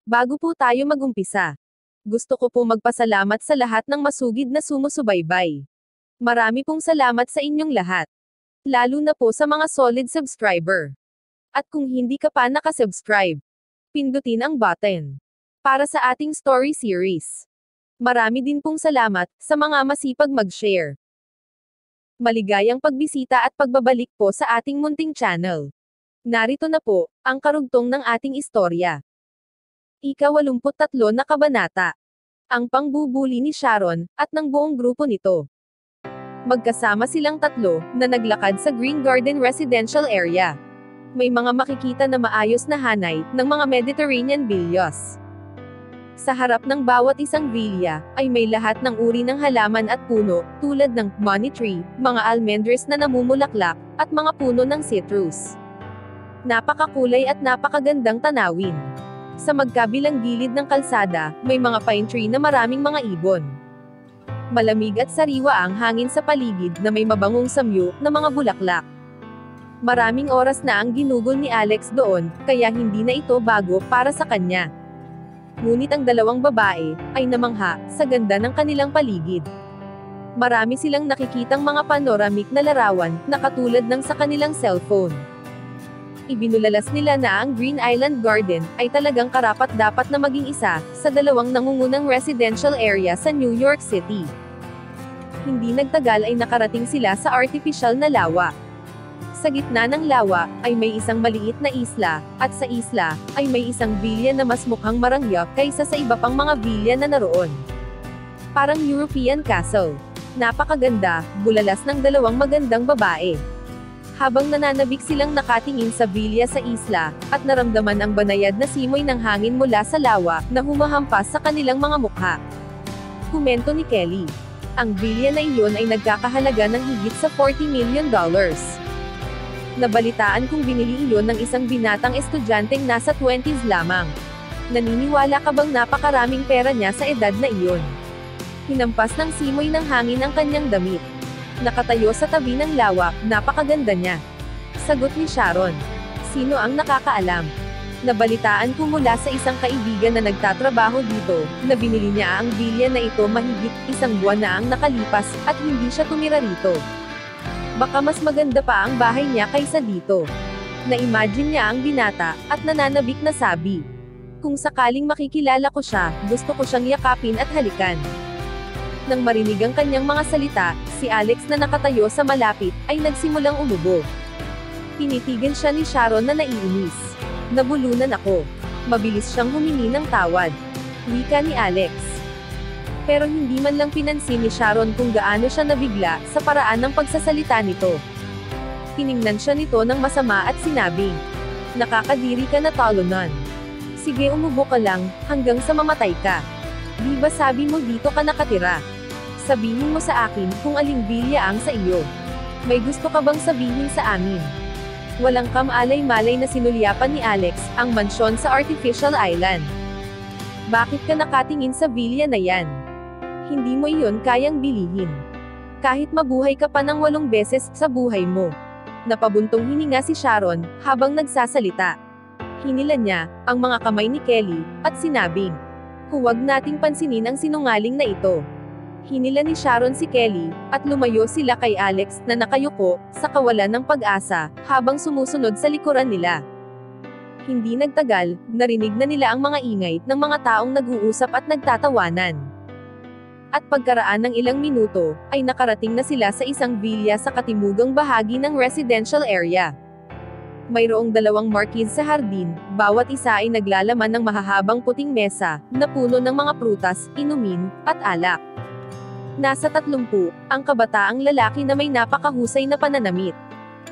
Bago po tayo magumpisa, gusto ko po magpasalamat sa lahat ng masugid na sumusubaybay. Marami pong salamat sa inyong lahat. Lalo na po sa mga solid subscriber. At kung hindi ka pa nakasubscribe, pindutin ang button para sa ating story series. Marami din pong salamat sa mga masipag mag-share. Maligayang pagbisita at pagbabalik po sa ating munting channel. Narito na po ang karugtong ng ating istorya. Ika-83 na kabanata. Ang pangbubuli ni Sharon, at ng buong grupo nito. Magkasama silang tatlo, na naglakad sa Green Garden Residential Area. May mga makikita na maayos na hanay, ng mga Mediterranean villas. Sa harap ng bawat isang villa, ay may lahat ng uri ng halaman at puno, tulad ng money tree, mga almendres na namumulaklak, at mga puno ng citrus. Napakakulay at napakagandang tanawin. Sa magkabilang gilid ng kalsada, may mga pine tree na maraming mga ibon. Malamig at sariwa ang hangin sa paligid na may mabangong samyo na mga bulaklak. Maraming oras na ang ginugol ni Alex doon, kaya hindi na ito bago para sa kanya. Ngunit ang dalawang babae ay namangha sa ganda ng kanilang paligid. Marami silang nakikitang mga panoramic na larawan na katulad ng sa kanilang cellphone. Ibinulalas nila na ang Green Island Garden ay talagang karapat-dapat na maging isa sa dalawang nangungunang residential area sa New York City. Hindi nagtagal ay nakarating sila sa artificial na lawa. Sa gitna ng lawa ay may isang maliit na isla, at sa isla ay may isang villa na mas mukhang marangya kaysa sa iba pang mga villa na naroon. Parang European castle. Napakaganda, bulalas ng dalawang magandang babae. Habang nananabik silang nakatingin sa villa sa isla, at naramdaman ang banayad na simoy ng hangin mula sa lawa, na humahampas sa kanilang mga mukha. Komento ni Kelly. Ang villa na iyon ay nagkakahalaga ng higit sa $40 million. Nabalitaan kung binili iyon ng isang binatang estudyanteng nasa 20s lamang. Naniniwala ka bang napakaraming pera niya sa edad na iyon? Hinampas ng simoy ng hangin ang kanyang damit. Nakatayo sa tabi ng lawa, napakaganda niya. Sagot ni Sharon. Sino ang nakakaalam? Nabalitaan ko mula sa isang kaibigan na nagtatrabaho dito, na binili niya ang villa na ito mahigit 1 buwan na ang nakalipas, at hindi siya tumira rito. Baka mas maganda pa ang bahay niya kaysa dito. Na-imagine niya ang binata, at nananabik na sabi. Kung sakaling makikilala ko siya, gusto ko siyang yakapin at halikan. Nang marinig ang kanyang mga salita, si Alex na nakatayo sa malapit, ay nagsimulang umubo. Tinitigan siya ni Sharon na naiinis. Nabulunan ako. Mabilis siyang humingi ng tawad. Wika ni Alex. Pero hindi man lang pinansin ni Sharon kung gaano siya nabigla sa paraan ng pagsasalita nito. Tiningnan siya nito ng masama at sinabing, nakakadiri ka na talunan. Sige, umubo ka lang, hanggang sa mamatay ka. Di ba sabi mo dito ka nakatira? Sabihin mo sa akin kung aling villa ang sa iyo. May gusto ka bang sabihin sa amin? Walang kamalay-malay na sinulyapan ni Alex ang mansyon sa Artificial Island. Bakit ka nakatingin sa villa na yan? Hindi mo iyon kayang bilihin. Kahit mabuhay ka pa ng 8 beses sa buhay mo. Napabuntong hininga si Sharon habang nagsasalita. Hinilan niya ang mga kamay ni Kelly at sinabing, huwag nating pansinin ang sinungaling na ito. Hinila ni Sharon si Kelly, at lumayo sila kay Alex na nakayuko, sa kawalan ng pag-asa, habang sumusunod sa likuran nila. Hindi nagtagal, narinig na nila ang mga ingay ng mga taong nag-uusap at nagtatawanan. At pagkaraan ng ilang minuto, ay nakarating na sila sa isang villa sa katimugang bahagi ng residential area. Mayroong 2 marquise sa hardin, bawat isa ay naglalaman ng mahahabang puting mesa, na puno ng mga prutas, inumin, at alak. Nasa 30, ang kabataang lalaki na may napakahusay na pananamit.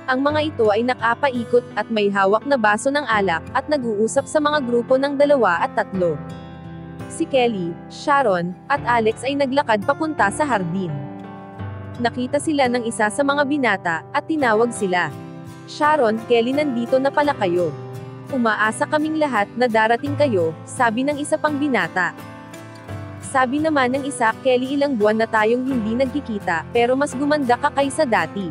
Ang mga ito ay nakapaikot, at may hawak na baso ng alak, at nag-uusap sa mga grupo ng 2 at 3. Si Kelly, Sharon, at Alex ay naglakad papunta sa hardin. Nakita sila ng isa sa mga binata, at tinawag sila. Sharon, Kelly, nandito na pala kayo. Umaasa kaming lahat na darating kayo, sabi ng isa pang binata. Sabi naman ng isa, Kelly, ilang buwan na tayong hindi nagkikita, pero mas gumanda ka kaysa dati.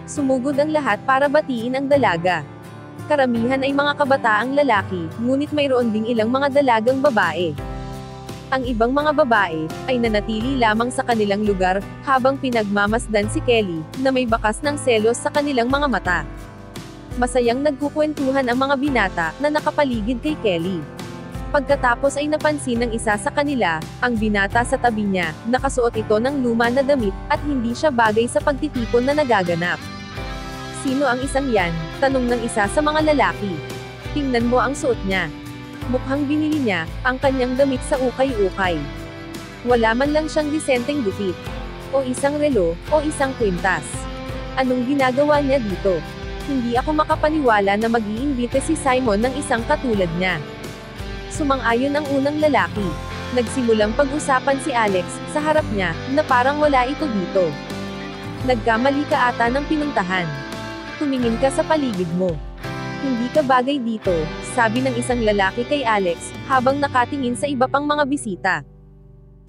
Sumugod ang lahat para batiin ang dalaga. Karamihan ay mga kabataang lalaki, ngunit mayroon ding ilang mga dalagang babae. Ang ibang mga babae, ay nanatili lamang sa kanilang lugar, habang pinagmamasdan si Kelly, na may bakas ng selos sa kanilang mga mata. Masayang nagkukwentuhan ang mga binata, na nakapaligid kay Kelly. Pagkatapos ay napansin ng isa sa kanila, ang binata sa tabi niya, nakasuot ito ng luma na damit, at hindi siya bagay sa pagtitipon na nagaganap. Sino ang isang yan? Tanong ng isa sa mga lalaki. Tingnan mo ang suot niya. Mukhang binili niya, ang kanyang damit sa ukay-ukay. Wala man lang siyang disenteng gupit. O isang relo, o isang kwintas. Anong ginagawa niya dito? Hindi ako makapaniwala na mag-iimbite si Simon ng isang katulad niya. Sumang-ayon ang unang lalaki. Nagsimulang pag-usapan si Alex, sa harap niya, na parang wala ito dito. Nagkamali ka ata ng pinuntahan. Tumingin ka sa paligid mo. Hindi ka bagay dito, sabi ng isang lalaki kay Alex, habang nakatingin sa iba pang mga bisita.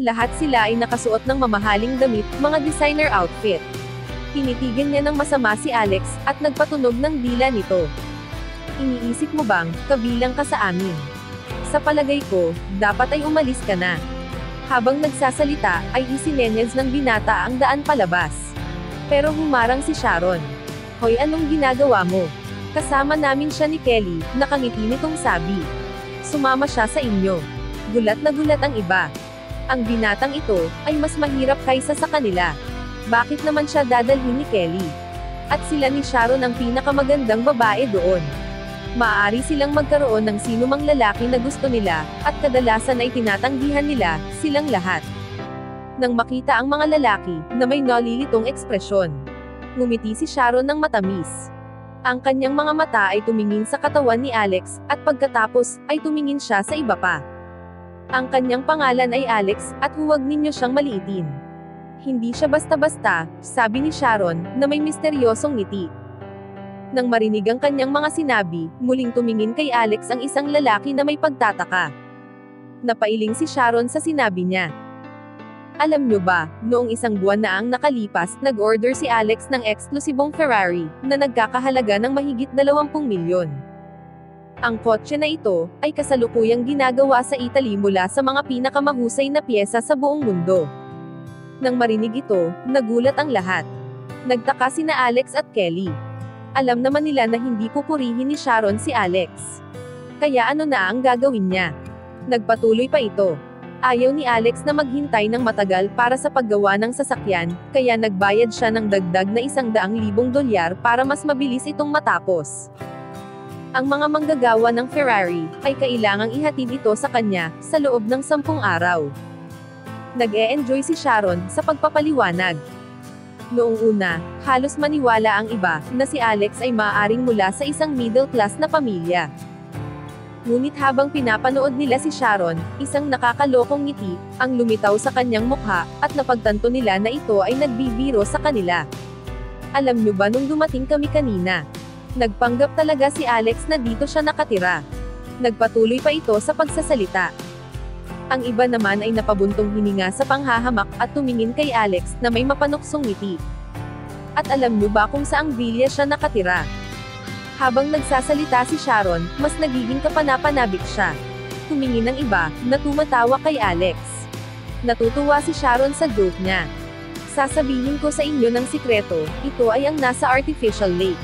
Lahat sila ay nakasuot ng mamahaling damit, mga designer outfit. Tinitigan niya ng masama si Alex, at nagpatunog ng dila nito. Iniisip mo bang, kabilang ka sa amin? Sa palagay ko, dapat ay umalis ka na. Habang nagsasalita, ay isinenyas ng binata ang daan palabas. Pero humarang si Sharon. Hoy, anong ginagawa mo? Kasama namin siya ni Kelly, nakangiti nitong sabi. Sumama siya sa inyo. Gulat na gulat ang iba. Ang binatang ito, ay mas mahirap kaysa sa kanila. Bakit naman siya dadalhin ni Kelly? At sila ni Sharon ang pinakamagandang babae doon. Maaari silang magkaroon ng sinumang lalaki na gusto nila, at kadalasan ay tinatanggihan nila, silang lahat. Nang makita ang mga lalaki, na may nalilitong ekspresyon. Ngumiti si Sharon ng matamis. Ang kanyang mga mata ay tumingin sa katawan ni Alex, at pagkatapos, ay tumingin siya sa iba pa. Ang kanyang pangalan ay Alex, at huwag ninyo siyang maliitin. Hindi siya basta-basta, sabi ni Sharon, na may misteryosong ngiti. Nang marinig ang kanyang mga sinabi, muling tumingin kay Alex ang isang lalaki na may pagtataka. Napailing si Sharon sa sinabi niya. Alam nyo ba, noong isang buwan na ang nakalipas, nag-order si Alex ng eksklusibong Ferrari, na nagkakahalaga ng mahigit 20 milyon. Ang kotse na ito, ay kasalukuyang ginagawa sa Italy mula sa mga pinakamahusay na piyesa sa buong mundo. Nang marinig ito, nagulat ang lahat. Nagtaka sina Alex at Kelly. Alam naman nila na hindi pupurihin ni Sharon si Alex. Kaya ano na ang gagawin niya? Nagpatuloy pa ito. Ayaw ni Alex na maghintay ng matagal para sa paggawa ng sasakyan, kaya nagbayad siya ng dagdag na $100,000 para mas mabilis itong matapos. Ang mga manggagawa ng Ferrari, ay kailangang ihatid ito sa kanya, sa loob ng 10 araw. Nag-e-enjoy si Sharon, sa pagpapaliwanag. Noong una, halos maniwala ang iba, na si Alex ay maaaring mula sa isang middle-class na pamilya. Ngunit habang pinapanood nila si Sharon, isang nakakalokong ngiti, ang lumitaw sa kanyang mukha, at napagtanto nila na ito ay nagbibiro sa kanila. Alam nyo ba nung dumating kami kanina? Nagpanggap talaga si Alex na dito siya nakatira. Nagpatuloy pa ito sa pagsasalita. Ang iba naman ay napabuntong hininga sa panghahamak, at tumingin kay Alex, na may mapanuksong ngiti. At alam nyo ba kung saang villa siya nakatira? Habang nagsasalita si Sharon, mas nagiging kapanapanabik siya. Tumingin ang iba, na tumatawa kay Alex. Natutuwa si Sharon sa joke niya. Sasabihin ko sa inyo ng sikreto, ito ay ang nasa artificial lake.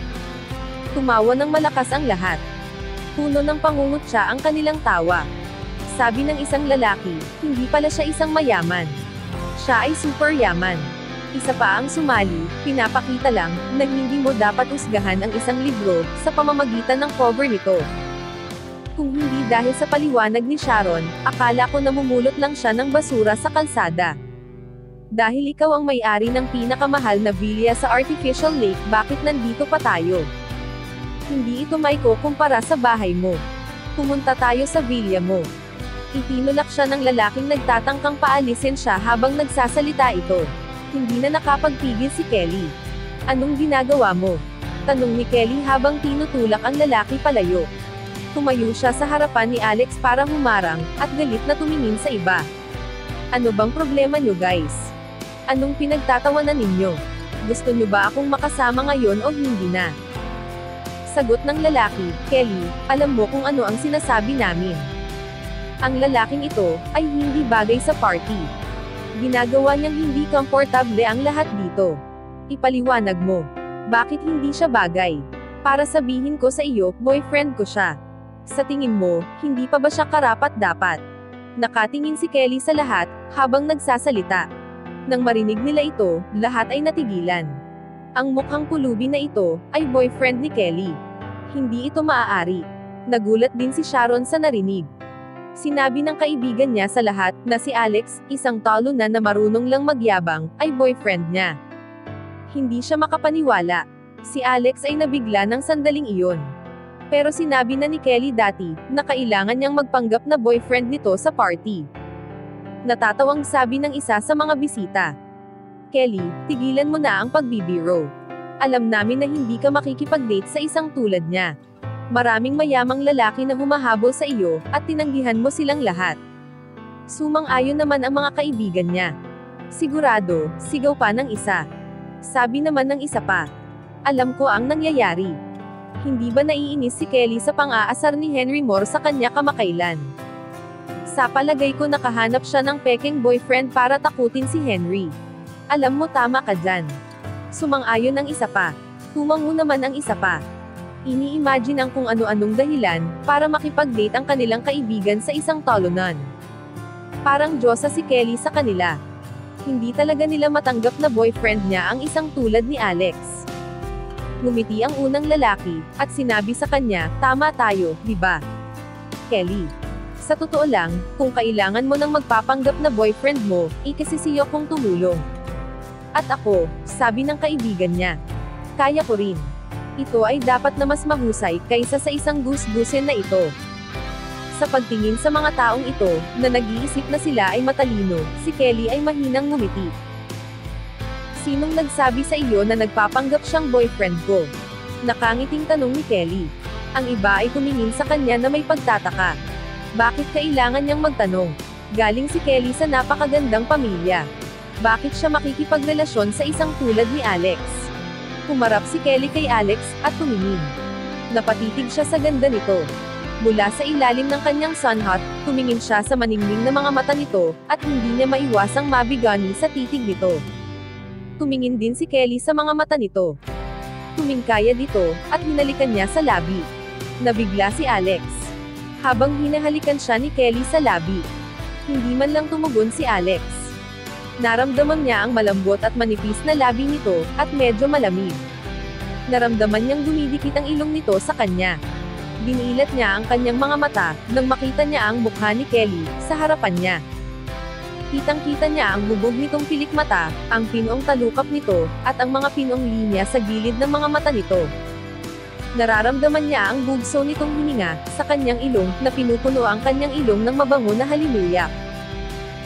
Tumawa ng malakas ang lahat. Puno ng pangungutya ang kanilang tawa. Sabi ng isang lalaki, hindi pala siya isang mayaman. Siya ay super yaman. Isa pa ang sumali, pinapakita lang, na hindi mo dapat usgahan ang isang libro, sa pamamagitan ng cover nito. Kung hindi dahil sa paliwanag ni Sharon, akala ko namumulot lang siya ng basura sa kalsada. Dahil ikaw ang may-ari ng pinakamahal na villa sa artificial lake, bakit nandito pa tayo? Hindi ito may kukumpara sa bahay mo. Pumunta tayo sa villa mo. Itinulak siya ng lalaking nagtatangkang paalisin siya habang nagsasalita ito. Hindi na nakapagpigil si Kelly. Anong ginagawa mo? Tanong ni Kelly habang tinutulak ang lalaki palayo. Tumayo siya sa harapan ni Alex para humarang, at galit na tumingin sa iba. Ano bang problema nyo guys? Anong pinagtatawanan ninyo? Gusto nyo ba akong makasama ngayon o hindi na? Sagot ng lalaki, Kelly, alam mo kung ano ang sinasabi namin. Ang lalaking ito, ay hindi bagay sa party. Ginagawa niyang hindi komportable ang lahat dito. Ipaliwanag mo. Bakit hindi siya bagay? Para sabihin ko sa iyo, boyfriend ko siya. Sa tingin mo, hindi pa ba siya karapat-dapat? Nakatingin si Kelly sa lahat, habang nagsasalita. Nang marinig nila ito, lahat ay natigilan. Ang mukhang pulubi na ito, ay boyfriend ni Kelly. Hindi ito maaari. Nagulat din si Sharon sa narinig. Sinabi ng kaibigan niya sa lahat, na si Alex, isang talo na marunong lang magyabang, ay boyfriend niya. Hindi siya makapaniwala. Si Alex ay nabigla ng sandaling iyon. Pero sinabi na ni Kelly dati, na kailangan niyang magpanggap na boyfriend nito sa party. Natatawang sabi ng isa sa mga bisita. Kelly, tigilan mo na ang pagbibiro. Alam namin na hindi ka makikipag-date sa isang tulad niya. Maraming mayamang lalaki na humahabol sa iyo, at tinanggihan mo silang lahat. Sumang-ayon naman ang mga kaibigan niya. Sigurado, sigaw pa ng isa. Sabi naman ng isa pa. Alam ko ang nangyayari. Hindi ba naiinis si Kelly sa pang-aasar ni Henry Moore sa kanya kamakailan? Sa palagay ko nakahanap siya ng pekeng boyfriend para takutin si Henry. Alam mo tama ka dyan. Sumang-ayon ang isa pa. Tumango naman ang isa pa. Ini-imagine ang kung ano-anong dahilan, para makipag-date ang kanilang kaibigan sa isang tolunan. Parang Diyosa si Kelly sa kanila. Hindi talaga nila matanggap na boyfriend niya ang isang tulad ni Alex. Ngumiti ang unang lalaki, at sinabi sa kanya, tama tayo, di ba? Kelly. Sa totoo lang, kung kailangan mo nang magpapanggap na boyfriend mo, ikasisiyo kong tumulong. At ako, sabi ng kaibigan niya. Kaya ko rin. Ito ay dapat na mas mahusay, kaysa sa isang gus-gusin na ito. Sa pagtingin sa mga taong ito, na nag-iisip na sila ay matalino, si Kelly ay mahinang ngumiti. Sinong nagsabi sa iyo na nagpapanggap siyang boyfriend ko? Nakangiting tanong ni Kelly. Ang iba ay tumingin sa kanya na may pagtataka. Bakit kailangan niyang magtanong? Galing si Kelly sa napakagandang pamilya. Bakit siya makikipagrelasyon sa isang tulad ni Alex? Humarap si Kelly kay Alex, at tumingin. Napatitig siya sa ganda nito. Mula sa ilalim ng kanyang sunhat, tumingin siya sa maningning na mga mata nito, at hindi niya maiwasang mabigani sa titig nito. Tumingin din si Kelly sa mga mata nito. Tumingkaya dito, at hinalikan niya sa labi. Nabigla si Alex. Habang hinahalikan siya ni Kelly sa labi. Hindi man lang tumugon si Alex. Naramdaman niya ang malambot at manipis na labi nito, at medyo malamig. Naramdaman niyang dumidikit ang ilong nito sa kanya. Binilat niya ang kanyang mga mata, nang makita niya ang mukha ni Kelly, sa harapan niya. Kitang-kita niya ang bubog nitong pilik mata, ang pinong talukap nito, at ang mga pinong linya sa gilid ng mga mata nito. Nararamdaman niya ang bugso nitong hininga, sa kanyang ilong, na pinupuno ang kanyang ilong ng mabango na halimuyak.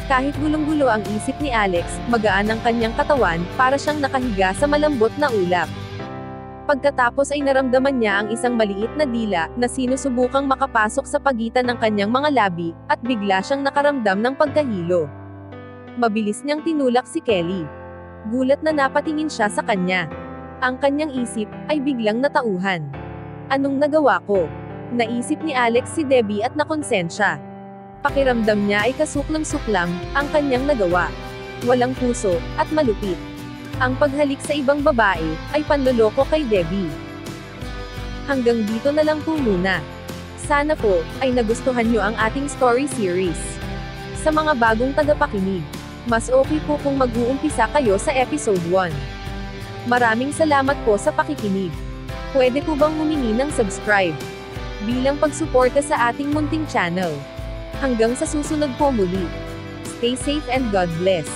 Kahit gulong-gulo ang isip ni Alex, magaan ang kanyang katawan, para siyang nakahiga sa malambot na ulap. Pagkatapos ay naramdaman niya ang isang maliit na dila, na sinusubukang makapasok sa pagitan ng kanyang mga labi, at bigla siyang nakaramdam ng pagkahilo. Mabilis niyang tinulak si Kelly. Gulat na napatingin siya sa kanya. Ang kanyang isip, ay biglang natauhan. Anong nagawa ko? Naisip ni Alex si Debbie at nakonsensya. Pakiramdam niya ay kasuklam-suklam, ang kanyang nagawa. Walang puso, at malupit. Ang paghalik sa ibang babae, ay panloloko kay Debbie. Hanggang dito na lang po muna. Sana po, ay nagustuhan nyo ang ating story series. Sa mga bagong tagapakinig, mas okay po kung mag-uumpisa kayo sa episode 1. Maraming salamat po sa pakikinig. Pwede po bang humingi ng subscribe? Bilang pagsuporta sa ating munting channel. Hanggang sa susunod po muli. Stay safe and God bless.